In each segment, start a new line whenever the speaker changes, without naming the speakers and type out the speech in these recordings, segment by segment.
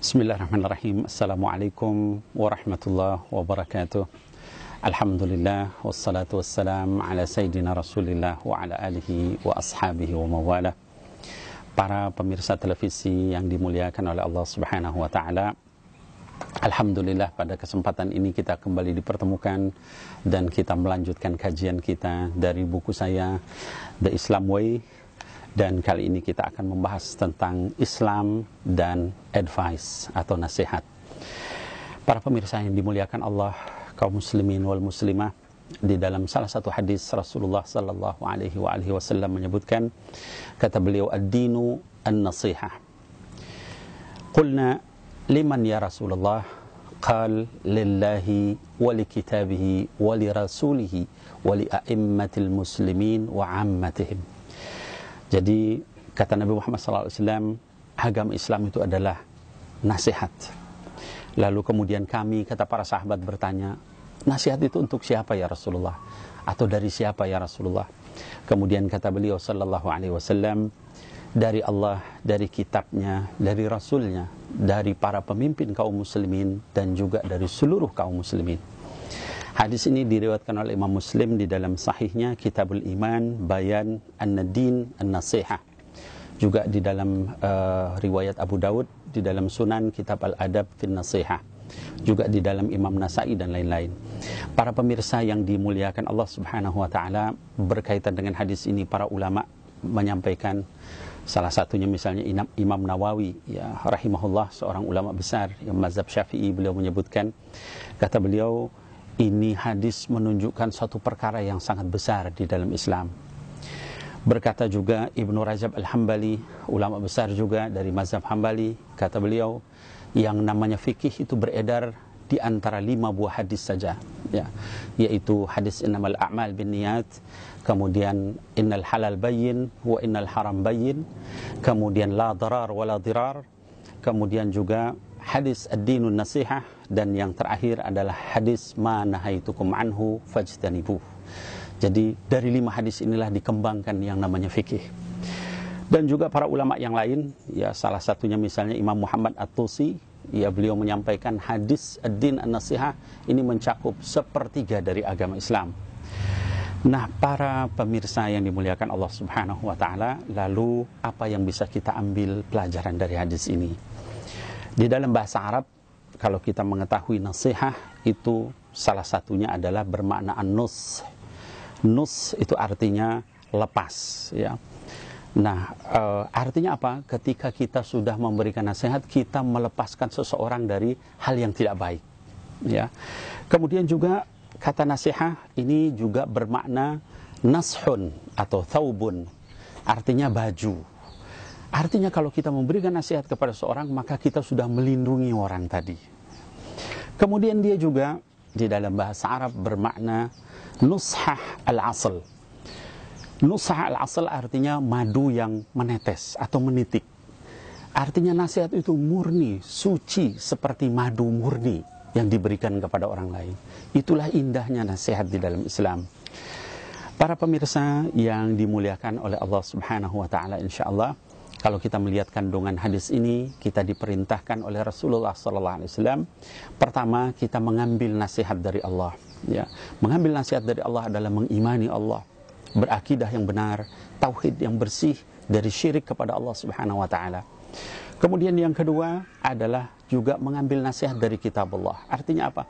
Bismillahirrahmanirrahim. Assalamualaikum warahmatullahi wabarakatuh. Alhamdulillah wassalatu wassalam ala sayyidina Rasulillah wa ala alihi wa ashabihi wa mawala. Para pemirsa televisi yang dimuliakan oleh Allah Subhanahu wa taala, alhamdulillah pada kesempatan ini kita kembali dipertemukan dan kita melanjutkan kajian kita dari buku saya The Islam Way. Dan kali ini kita akan membahas tentang Islam dan advice atau nasihat. Para pemirsa yang dimuliakan Allah, kaum muslimin wal muslimah, di dalam salah satu hadis Rasulullah sallallahu alaihi wasallam menyebutkan, kata beliau, ad-dinu an-nasihah. Qulna liman ya Rasulullah? Qal lillahi wa li kitabihi wa li rasulihi wa li a'immatil muslimin wa ammatihim. Jadi kata Nabi Muhammad SAW, agama Islam itu adalah nasihat. Lalu kemudian kami, kata para sahabat, bertanya, nasihat itu untuk siapa ya Rasulullah? Atau dari siapa ya Rasulullah? Kemudian kata beliau sallallahu alaihi wasallam, dari Allah, dari kitabnya, dari Rasulnya, dari para pemimpin kaum muslimin, dan juga dari seluruh kaum muslimin. Hadis ini diriwayatkan oleh Imam Muslim di dalam sahihnya Kitabul Iman Bayan An-Nadin An-Nasihah. Juga di dalam riwayat Abu Daud, di dalam Sunan Kitab Al-Adab Fin Nasihah. Juga di dalam Imam Nasai dan lain-lain. Para pemirsa yang dimuliakan Allah Subhanahu wa taala, berkaitan dengan hadis ini para ulama menyampaikan, salah satunya misalnya Imam Nawawi ya rahimahullah, seorang ulama besar yang mazhab Syafi'i, beliau menyebutkan, kata beliau, ini hadis menunjukkan suatu perkara yang sangat besar di dalam Islam. Berkata juga Ibnu Rajab Al-Hambali, ulama besar juga dari mazhab Hambali, kata beliau, yang namanya fikih itu beredar di antara 5 buah hadis saja, ya, yaitu hadis innamal a'mal binniyat, kemudian innal halal bayyin wa innal haram bayyin, kemudian la darar wa la dirar, kemudian juga hadis ad-dinun nasihah, dan yang terakhir adalah hadis ma nahaitukum anhu fajtanibuh. Jadi dari 5 hadis inilah dikembangkan yang namanya fikih. Dan juga para ulama yang lain, ya salah satunya misalnya Imam Muhammad At-Tusi, ya beliau menyampaikan hadis ad-din an-nasihah ini mencakup 1/3 dari agama Islam. Nah, para pemirsa yang dimuliakan Allah Subhanahu wa taala, lalu apa yang bisa kita ambil pelajaran dari hadis ini? Di dalam bahasa Arab, kalau kita mengetahui nasihat itu salah satunya adalah bermakna an-nus. Nus itu artinya lepas, ya. Nah, artinya apa? Ketika kita sudah memberikan nasihat, kita melepaskan seseorang dari hal yang tidak baik, ya. Kemudian juga kata nasihat ini juga bermakna nashun atau thawbun, artinya baju. Artinya kalau kita memberikan nasihat kepada seorang, maka kita sudah melindungi orang tadi. Kemudian dia juga di dalam bahasa Arab bermakna nushah al-asl. Nushah al-asl artinya madu yang menetes atau menitik. Artinya nasihat itu murni, suci seperti madu murni yang diberikan kepada orang lain. Itulah indahnya nasihat di dalam Islam. Para pemirsa yang dimuliakan oleh Allah Subhanahu wa taala, insyaallah, kalau kita melihat kandungan hadis ini, kita diperintahkan oleh Rasulullah SAW. Pertama, kita mengambil nasihat dari Allah. Ya, mengambil nasihat dari Allah adalah mengimani Allah, berakidah yang benar, tauhid yang bersih dari syirik kepada Allah Subhanahu wa taala. Kemudian yang kedua adalah juga mengambil nasihat dari kitab Allah. Artinya apa?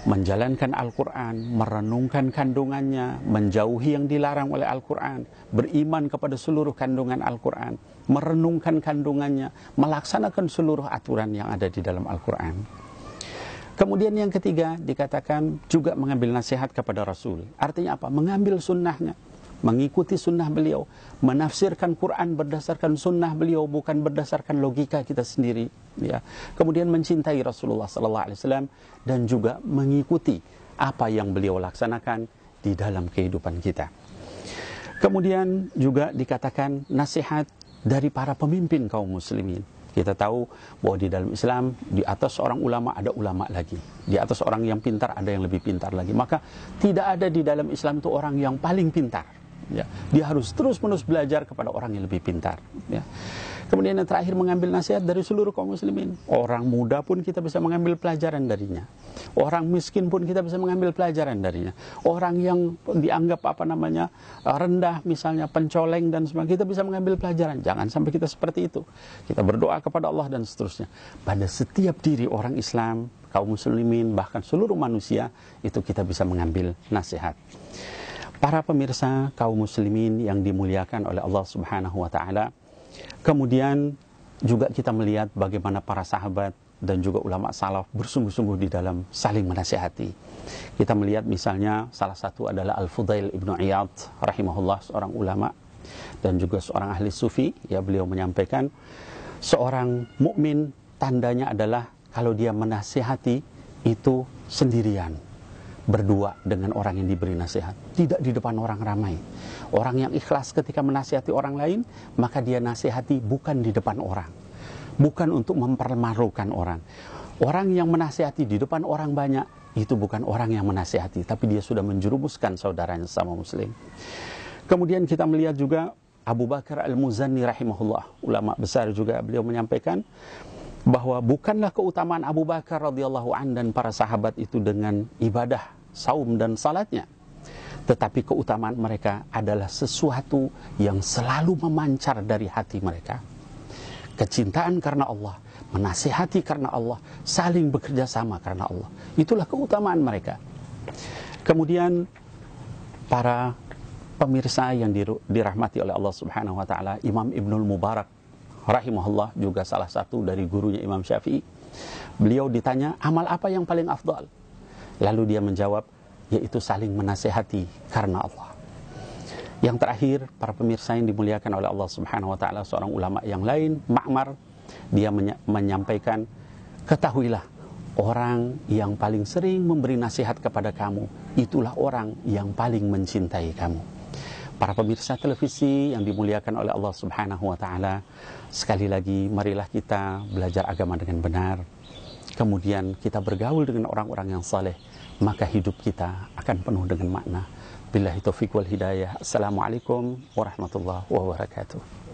Menjalankan Al-Quran, merenungkan kandungannya, menjauhi yang dilarang oleh Al-Quran, beriman kepada seluruh kandungan Al-Quran, merenungkan kandungannya, melaksanakan seluruh aturan yang ada di dalam Al-Quran. Kemudian yang ketiga dikatakan juga mengambil nasihat kepada Rasul. Artinya apa? Mengambil sunnahnya, mengikuti sunnah beliau, menafsirkan Quran berdasarkan sunnah beliau, bukan berdasarkan logika kita sendiri, ya. Kemudian mencintai Rasulullah SAW dan juga mengikuti apa yang beliau laksanakan di dalam kehidupan kita. Kemudian juga dikatakan nasihat dari para pemimpin kaum muslimin. Kita tahu bahwa di dalam Islam, di atas seorang ulama ada ulama lagi, di atas orang yang pintar ada yang lebih pintar lagi. Maka tidak ada di dalam Islam itu orang yang paling pintar. Ya, dia harus terus-menerus belajar kepada orang yang lebih pintar. Ya. Kemudian yang terakhir, mengambil nasihat dari seluruh kaum muslimin. Orang muda pun kita bisa mengambil pelajaran darinya. Orang miskin pun kita bisa mengambil pelajaran darinya. Orang yang dianggap rendah, misalnya pencoleng dan sebagainya, kita bisa mengambil pelajaran. Jangan sampai kita seperti itu. Kita berdoa kepada Allah dan seterusnya. Pada setiap diri orang Islam, kaum muslimin, bahkan seluruh manusia, itu kita bisa mengambil nasihat. Para pemirsa kaum muslimin yang dimuliakan oleh Allah Subhanahu wa taala, kemudian juga kita melihat bagaimana para sahabat dan juga ulama salaf bersungguh-sungguh di dalam saling menasihati. Kita melihat misalnya salah satu adalah Al-Fudail Ibnu Iyad rahimahullah, seorang ulama dan juga seorang ahli sufi. Ya, beliau menyampaikan seorang mukmin tandanya adalah kalau dia menasihati itu sendirian, berdua dengan orang yang diberi nasihat, tidak di depan orang ramai. Orang yang ikhlas ketika menasihati orang lain, maka dia nasihati bukan di depan orang, bukan untuk mempermalukan orang. Orang yang menasihati di depan orang banyak, itu bukan orang yang menasihati, tapi dia sudah menjerumuskan saudaranya sama muslim. Kemudian kita melihat juga Abu Bakar Al-Muzanni rahimahullah, ulama besar juga, beliau menyampaikan bahwa bukanlah keutamaan Abu Bakar radhiyallahu an dan para sahabat itu dengan ibadah saum dan salatnya, tetapi keutamaan mereka adalah sesuatu yang selalu memancar dari hati mereka. Kecintaan karena Allah, menasihati karena Allah, saling bekerja sama karena Allah. Itulah keutamaan mereka. Kemudian para pemirsa yang dirahmati oleh Allah Subhanahu wa taala, Imam Ibnul Mubarak rahimahullah, juga salah satu dari gurunya Imam Syafi'i. Beliau ditanya, amal apa yang paling afdal? Lalu dia menjawab, yaitu saling menasihati karena Allah. Yang terakhir, para pemirsa yang dimuliakan oleh Allah Subhanahu wa taala, seorang ulama yang lain, Ma'mar, dia menyampaikan, ketahuilah, orang yang paling sering memberi nasihat kepada kamu, itulah orang yang paling mencintai kamu. Para pemirsa televisi yang dimuliakan oleh Allah Subhanahu wa taala, sekali lagi marilah kita belajar agama dengan benar. Kemudian kita bergaul dengan orang-orang yang saleh, maka hidup kita akan penuh dengan makna. Billahi taufiq wal hidayah. Assalamualaikum warahmatullahi wabarakatuh.